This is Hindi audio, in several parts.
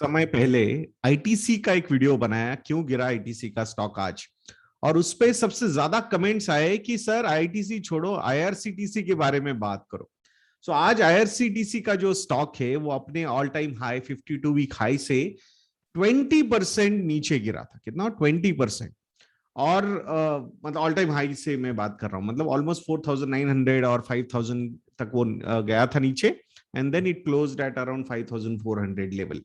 समय पहले आईटीसी का एक वीडियो बनाया, क्यों गिरा आईटीसी का स्टॉक आज। और उस पे सबसे ज्यादा कमेंट्स आए कि सर आईटीसी छोड़ो, आईआरसीटीसी के बारे में बात करो। सो आज आईआरसीटीसी का जो स्टॉक है वो अपने all time high 52 week high से 20% नीचे गिरा था। कितना? 20%। और मतलब ऑल टाइम हाई से मैं बात कर रहा हूं, मतलब ऑलमोस्ट 4900 और 5000 तक वो गया था नीचे। And then it closed at around 5400 level.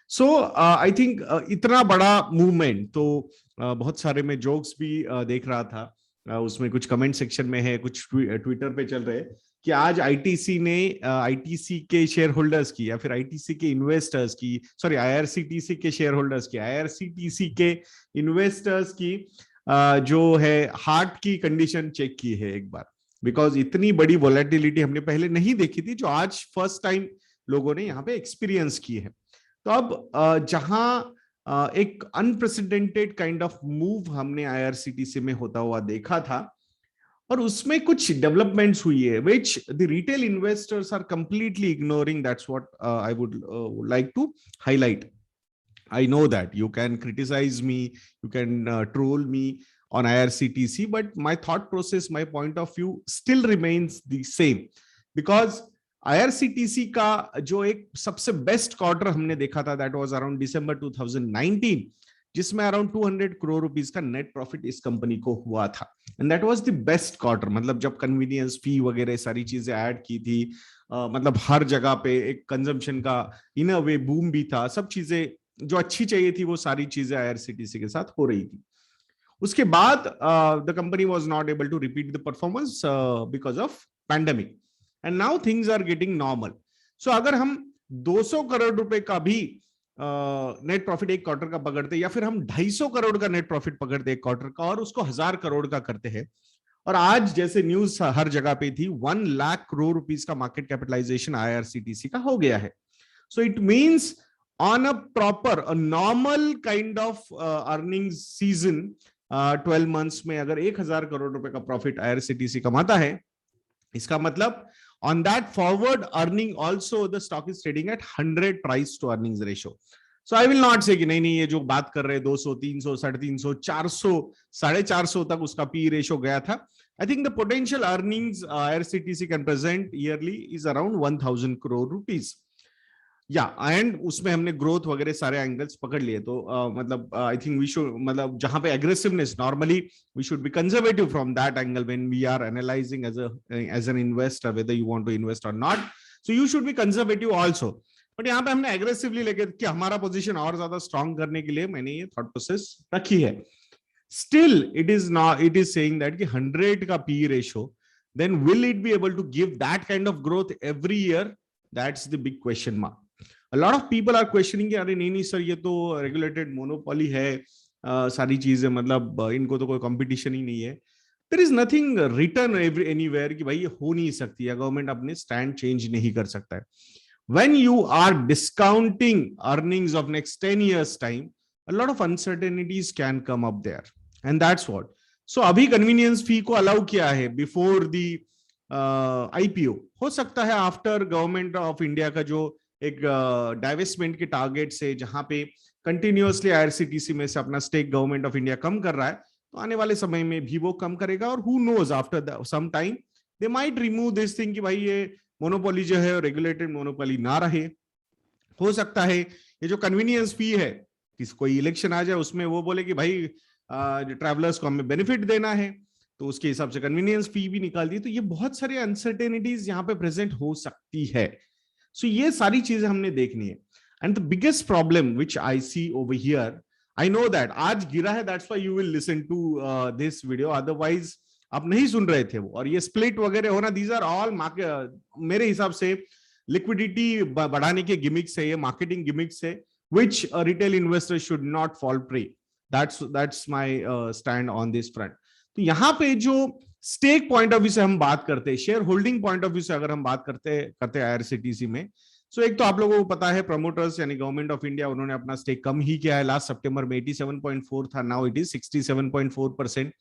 So I think इतना बड़ा मूवमेंट तो बहुत सारे मैं जोक्स भी देख रहा था। उसमें कुछ कमेंट सेक्शन में है, कुछ ट्विटर पे चल रहे हैं कि आज आईटीसी ने आईटीसी के शेयर होल्डर्स की या फिर आईटीसी के इन्वेस्टर्स की, सॉरी आईआरसीटीसी के शेयर होल्डर्स की, आईआरसीटीसी के इन्वेस्टर्स की जो है हार्ट की कंडीशन चेक की है एक बार। बिकॉज इतनी बड़ी वोलेटिलिटी हमने पहले नहीं देखी थी, जो आज फर्स्ट टाइम लोगों ने यहाँ पे एक्सपीरियंस की है। तो अब जहां एक अनप्रेसिडेंटेड काइंड ऑफ मूव हमने आईआरसीटीसी में होता हुआ देखा था, और उसमें कुछ डेवलपमेंट्स हुई है which the retail investors are completely ignoring. That's what I would like to highlight. I know that you can criticize me, you can troll me on IRCTC, but my thought process, my point of view still remains the same. Because IRCTC का जो एक सबसे बेस्ट क्वार्टर हमने देखा था, दैट वाज अराउंड दिसंबर 2019, जिसमें अराउंड 200 करोड़ रुपीस का नेट प्रॉफिट इस कंपनी को हुआ था। And that was the best quarter, मतलब जब कन्वीनियंस फी वगैरह सारी चीजें ऐड की थी, मतलब हर जगह पे एक कंजम्पशन का इन अ वे बूम भी था, सब चीजें जो अच्छी चाहिए थी वो सारी चीजें आईआरसीटीसी के साथ हो रही थी। उसके बाद the company was not able to repeat the performance because of pandemic, and now things are getting normal. So अगर हम 200 करोड़ रुपए का भी नेट प्रॉफिट एक क्वार्टर का पकड़ते, या फिर हम 250 करोड़ का नेट प्रॉफिट पकड़ते एक क्वार्टर का, और उसको 1000 करोड़ का करते हैं, और आज जैसे न्यूज हर जगह पे थी 1 लाख करोड़ रुपीस का मार्केट कैपिटलाइजेशन आईआरसीटीसी का हो गया है। So it means on a proper, a normal kind of earnings season, 12 months में अगर 1000 करोड़ रुपए का प्रॉफिट आईआरसीटीसी कमाता है, इसका मतलब on that forward earning also the stock is trading at 100 price to earnings ratio. So I will not say कि नहीं नहीं ये जो बात कर रहे हैं 200, 300, 350, 400, 450 तक उसका पी रेशियो गया था. I think the potential earnings IRCTC can present yearly is around 1000 crore rupees. या एंड उसमें हमने ग्रोथ वगैरह सारे एंगल्स पकड़ लिए, तो मतलब आई थिंक वी शुड, मतलब जहां पे aggressiveness, normally we should be conservative from that angle when we are analysing as an investor whether you want to invest और not. So you should be conservative also. But यहाँ पे हमने एग्रेसिवली लेके कि हमारा पोजीशन और ज्यादा स्ट्रांग करने के लिए मैंने ये थॉट प्रोसेस रखी है. Still it is not, it is saying that कि 100 का P ratio, then will it be able to give that kind of growth every year? That's the big question mark. A lot of people are questioning कि अरे नहीं नहीं सर ये तो रेगुलेटेड मोनोपोली है, सारी चीजें, मतलब इनको तो कोई कंपटीशन ही नहीं है. There is nothing written anywhere कि भाई ये हो नहीं सकती है, गवर्नमेंट अपने स्टैंड चेंज नहीं कर सकता है. When you are discounting earnings of next 10 years time, a lot of uncertainties can come up there, and that's what. So अभी कन्वीनियंस फी को अलाउ किया है बिफोर दी आईपीओ. हो सकता है आफ्टर गवर्नमेंट ऑफ इंडिया का जो एक डाइवेस्टमेंट के टारगेट से, जहां पे कंटिन्यूअसली आईआरसीटीसी में से अपना स्टेक गवर्नमेंट ऑफ इंडिया कम कर रहा है, तो आने वाले समय में भी वो कम करेगा. और who knows after some time they might remove this thing कि भाई ये मोनोपोली जो है रेगुलेटेड मोनोपोली ना रहे. हो सकता है ये जो कन्वीनियंस फी है, किसी कोई इलेक्शन आ जाए उसमें वो बोले कि भाई ट्रैवलर्स को हमें बेनिफिट देना है, तो उसके हिसाब से कन्वीनियंस फी भी निकाल दी. तो ये बहुत सारी अनसर्टेनिटीज यहाँ पे प्रेजेंट हो सकती है. सो ये सारी चीजें हमने देखनी है. And the biggest problem which I see over here, I know that आज गिरा है, that's why you will listen to this video, otherwise आप नहीं सुन रहे थे वो. और ये स्प्लिट वगैरह होना, दीज आर ऑल मार्केट, मेरे हिसाब से लिक्विडिटी बढ़ाने के गिमिक्स है, ये मार्केटिंग गिमिक्स है, which retail investor should not fall prey. That's my stand on this front. तो यहाँ पे जो स्टेक पॉइंट ऑफ व्यू से हम बात करते हैं, share holding point of view से अगर हम बात करते हैं आईआरसीटीसी में, सो एक तो आप लोगों को पता है प्रमोटर्स यानी गवर्नमेंट ऑफ इंडिया, उन्होंने अपना स्टेक कम ही किया है. लास्ट सितंबर में 87.4 था, now it is 67.4%.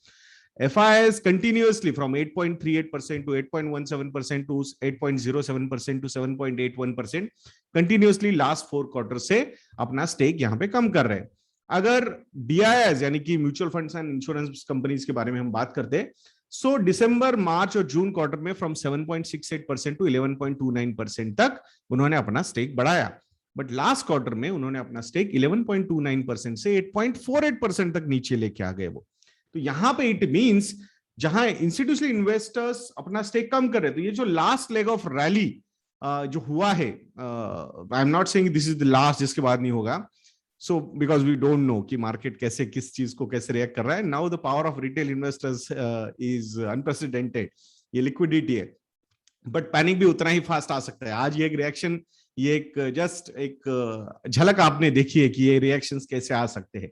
FIIs continuously from 8.38% to 8.17% to 8.07% to 7.81% continuously last 4 quarter से अपना स्टेक यहां पे कम कर रहे हैं। अगर DIIs यानी कि mutual funds and insurance companies के बारे में हम बात करते हैं, सो दिसंबर, मार्च और जून क्वार्टर में फ्रॉम 7.68% टू 11.29% तक उन्होंने अपना स्टेक बढ़ाया, बट लास्ट क्वार्टर में उन्होंने अपना स्टेक 11.29% से 8.48% तक नीचे लेके आ गए वो। तो यहां पे इट मींस जहां इंस्टीट्यूशनल इन्वेस्टर्स अपना स्टेक कम कर रहे हैं, तो ये जो लास्ट लेग ऑफ रैली जो हुआ है, I am not saying this is the last, जिसके बाद नहीं होगा, so because we don't know कि मार्केट कैसे किस चीज को कैसे रिएक्ट कर रहा है। Now the power of retail investors is unprecedented, ये लिक्विडिटी है, बट पैनिक भी उतना ही फास्ट आ सकता है। आज ये एक रिएक्शन, ये एक जस्ट एक झलक आपने देखी है कि ये रिएक्शंस कैसे आ सकते हैं।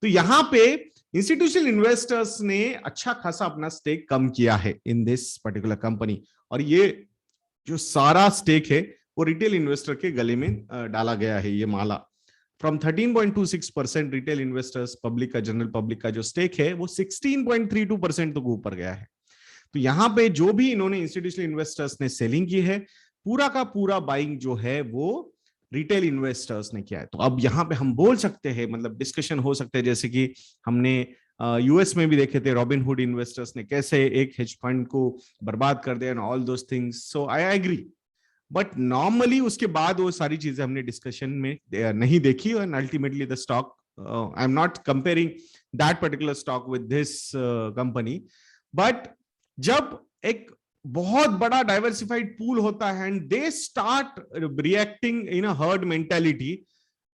तो यहां पे इंस्टीट्यूशनल इन्वेस्टर्स ने अच्छा खासा अपना स्टेक कम किया है इन दिस पर्टिकुलर कंपनी, और ये जो सारा स्टेक है वो रिटेल इन्वेस्टर के गले में डाला गया है, ये माला। फ्रॉम 13.26% रिटेल इन्वेस्टर्स, पब्लिक का, जनरल पब्लिक का जो स्टेक है वो 16.32% तक ऊपर गया है। तो यहां पे जो भी इन्होंने इंस्टीट्यूशनल इन्वेस्टर्स ने सेलिंग की है, पूरा का पूरा बाइंग जो है वो रिटेल इन्वेस्टर्स ने किया है। तो अब यहां पे हम बोल सकते हैं, मतलब डिस्कशन हो सकते हैं, जैसे कि हमने यूएस में भी देखे थे, रॉबिनहुड इन्वेस्टर्स ने कैसे एक हेज फंड को बर्बाद कर दिया and all those things. So I agree, but normally उसके बाद वो सारी चीजें हमने डिस्कशन में नहीं देखी, और ultimately the stock, I am not comparing that particular stock with this company, but जब एक बहुत बड़ा डाइवर्सिफाइड पूल होता है and they start reacting in a herd mentality,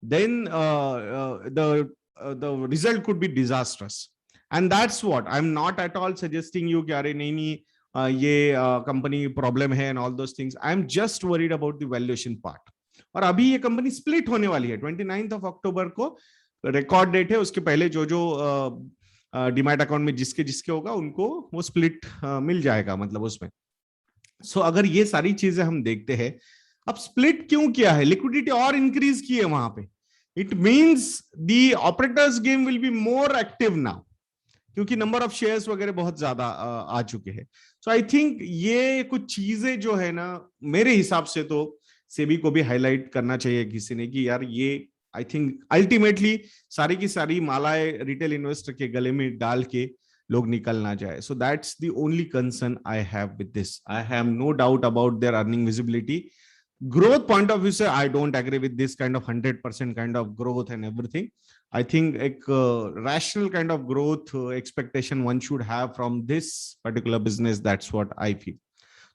then the result could be disastrous, and that's what I am not at all suggesting you कि अरे नहीं ये कंपनी प्रॉब्लम है and all those things. I am just worried about the valuation part. और अभी ये कंपनी स्प्लिट होने वाली है, 29 अक्टूबर को रिकॉर्ड डेट है, उसके पहले जो डीमैट अकाउंट में जिसके जिसके होगा उनको वो स्प्लिट मिल जाएगा, मतलब उसमें। सो अगर ये सारी चीजें हम देखते हैं, अब स्प्लिट क्यों किया है, लिक्विडिटी और इंक्रीज की है वहां पे, it means the operators game will be more active now, क्योंकि नंबर ऑफ शेयर्स वगैरह बहुत ज्यादा आ चुके हैं। सो आई थिंक ये कुछ चीजें जो है ना, मेरे हिसाब से तो सेबी को भी हाईलाइट करना चाहिए किसी ने, कि यार ये आई थिंक अल्टीमेटली सारी की सारी मालाएं रिटेल इन्वेस्टर के गले में डाल के लोग निकल ना जाए। So that's the only concern I have with this. I have no doubt about their earning visibility. Growth point of view से I don't agree with this kind of 100% kind of growth and everything. I think एक rational kind of growth expectation one should have from this particular business. That's what I feel.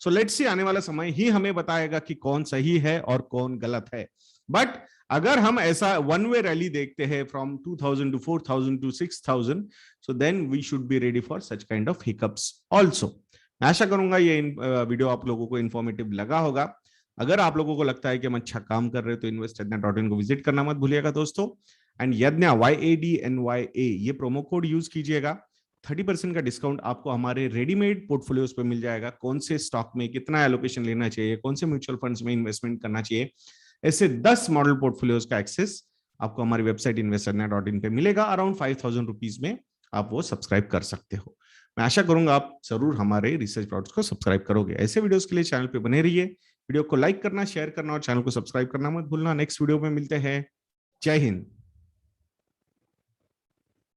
So let's see, आने वाला समय ही हमें बताएगा कि कौन सही है और कौन गलत है। But अगर हम ऐसा वन वे रैली देखते हैं from 2000 to 4000 to 6000, so then we should be ready for such kind of hiccups also. मैं आशा करूंगा ये वीडियो आप लोगों को इंफॉर्मेटिव लगा होगा। अगर आप लोगों को लगता है कि हम अच्छा काम कर रहे हैं तो investednya.in को विजिट करना मत भूलिएगा दोस्तों। एंड यज्ञा YADNYA ये प्रोमो कोड यूज कीजिएगा, 30% का डिस्काउंट आपको हमारे रेडीमेड पोर्टफोलियोज पे मिल जाएगा। कौन से स्टॉक में कितना एलोकेशन लेना चाहिए, कौन से म्यूचुअल फंड्स में इन्वेस्टमेंट करना चाहिए, ऐसे 10 मॉडल पोर्टफोलियोज का एक्सेस आपको हमारी वेबसाइट investednya.in पे मिलेगा। अराउंड 5000 रुपीज में आप वो सब्सक्राइब कर सकते हो। मैं आशा करूंगा आप जरूर हमारे रिसर्च प्रोडक्ट्स को सब्सक्राइब करोगे। ऐसे वीडियोस के लिए चैनल पे बने रहिए, वीडियो को लाइक करना, शेयर करना और चैनल को सब्सक्राइब करना मत भूलना। नेक्स्ट वीडियो में मिलते हैं। जय हिंद।